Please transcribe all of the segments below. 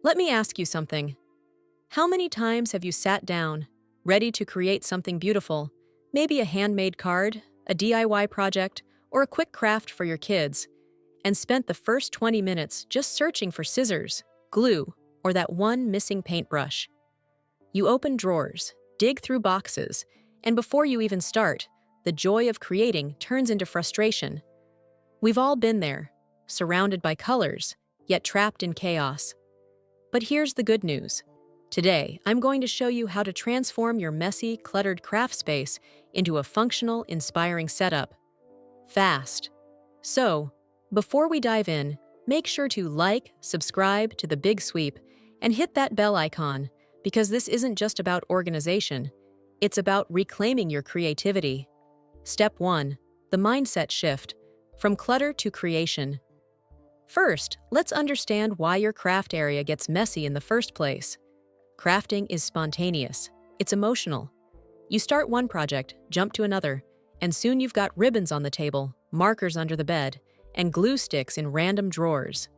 Let me ask you something. How many times have you sat down, ready to create something beautiful, maybe a handmade card, a DIY project, or a quick craft for your kids, and spent the first 20 minutes just searching for scissors, glue, or that one missing paintbrush? You open drawers, dig through boxes, and before you even start, the joy of creating turns into frustration. We've all been there, surrounded by colors, yet trapped in chaos. But here's the good news. Today, I'm going to show you how to transform your messy, cluttered craft space into a functional, inspiring setup. Fast. So, before we dive in, make sure to like, subscribe to The Big Sweep, and hit that bell icon, because this isn't just about organization, it's about reclaiming your creativity. Step 1. The mindset shift. From clutter to creation. First, let's understand why your craft area gets messy in the first place. Crafting is spontaneous. It's emotional. You start one project, jump to another, and soon you've got ribbons on the table, markers under the bed, and glue sticks in random drawers.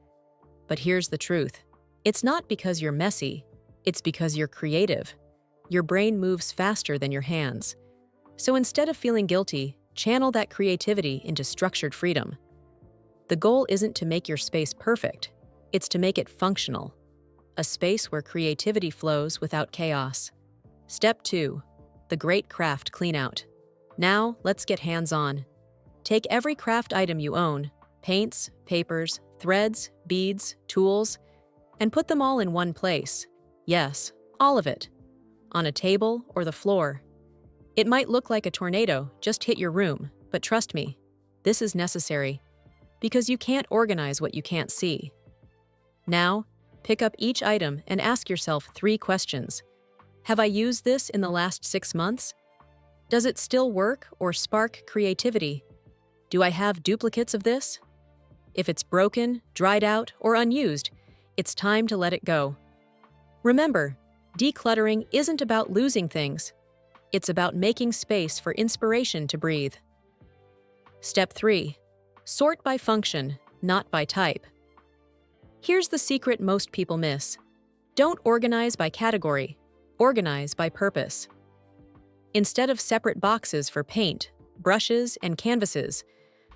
But here's the truth. It's not because you're messy. It's because you're creative. Your brain moves faster than your hands. So instead of feeling guilty, channel that creativity into structured freedom. The goal isn't to make your space perfect. It's to make it functional. A space where creativity flows without chaos. Step 2. The Great Craft Cleanout. Now, let's get hands-on. Take every craft item you own, paints, papers, threads, beads, tools, and put them all in one place. Yes, all of it. On a table or the floor. It might look like a tornado just hit your room, but trust me, this is necessary, because you can't organize what you can't see. Now, pick up each item and ask yourself 3 questions. Have I used this in the last 6 months? Does it still work or spark creativity? Do I have duplicates of this? If it's broken, dried out, or unused, it's time to let it go. Remember, decluttering isn't about losing things. It's about making space for inspiration to breathe. Step 3. Sort by function, not by type. Here's the secret most people miss. Don't organize by category. Organize by purpose. Instead of separate boxes for paint, brushes, and canvases,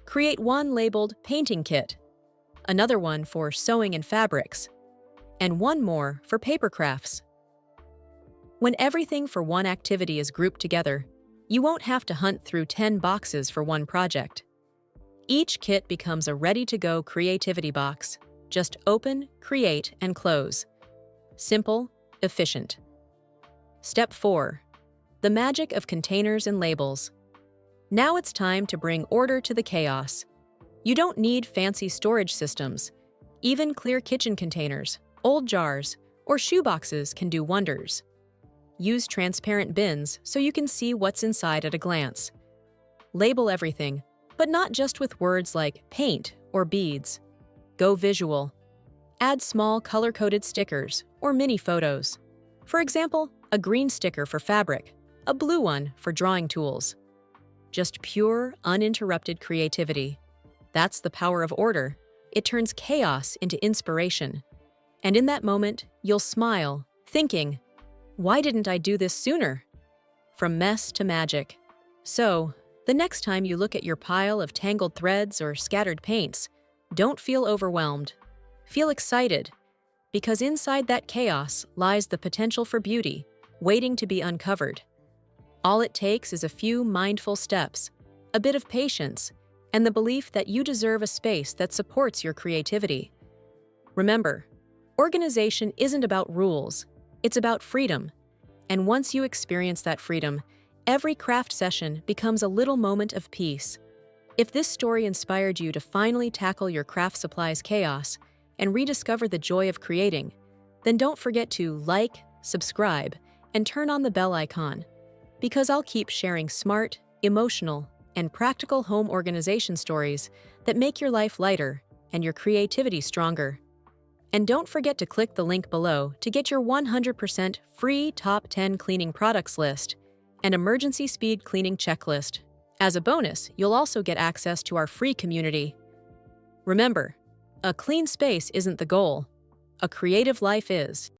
create one labeled painting kit, another one for sewing and fabrics, and one more for paper crafts. When everything for one activity is grouped together, you won't have to hunt through 10 boxes for one project. Each kit becomes a ready-to-go creativity box. Just open, create, and close. Simple, efficient. Step 4. The magic of containers and labels. Now it's time to bring order to the chaos. You don't need fancy storage systems. Even clear kitchen containers, old jars, or shoeboxes can do wonders. Use transparent bins so you can see what's inside at a glance. Label everything, but not just with words like paint or beads. Go visual. Add small color-coded stickers or mini photos. For example, a green sticker for fabric, a blue one for drawing tools. Just pure, uninterrupted creativity. That's the power of order. It turns chaos into inspiration. And in that moment, you'll smile, thinking, why didn't I do this sooner? From mess to magic. So, the next time you look at your pile of tangled threads or scattered paints, don't feel overwhelmed. Feel excited, because inside that chaos lies the potential for beauty, waiting to be uncovered. All it takes is a few mindful steps, a bit of patience, and the belief that you deserve a space that supports your creativity. Remember, organization isn't about rules, it's about freedom. And once you experience that freedom, every craft session becomes a little moment of peace. If this story inspired you to finally tackle your craft supplies chaos and rediscover the joy of creating, then don't forget to like, subscribe, and turn on the bell icon, because I'll keep sharing smart, emotional, and practical home organization stories that make your life lighter and your creativity stronger. And don't forget to click the link below to get your 100% free top 10 cleaning products list and emergency speed cleaning checklist. As a bonus, you'll also get access to our free community. Remember, a clean space isn't the goal. A creative life is.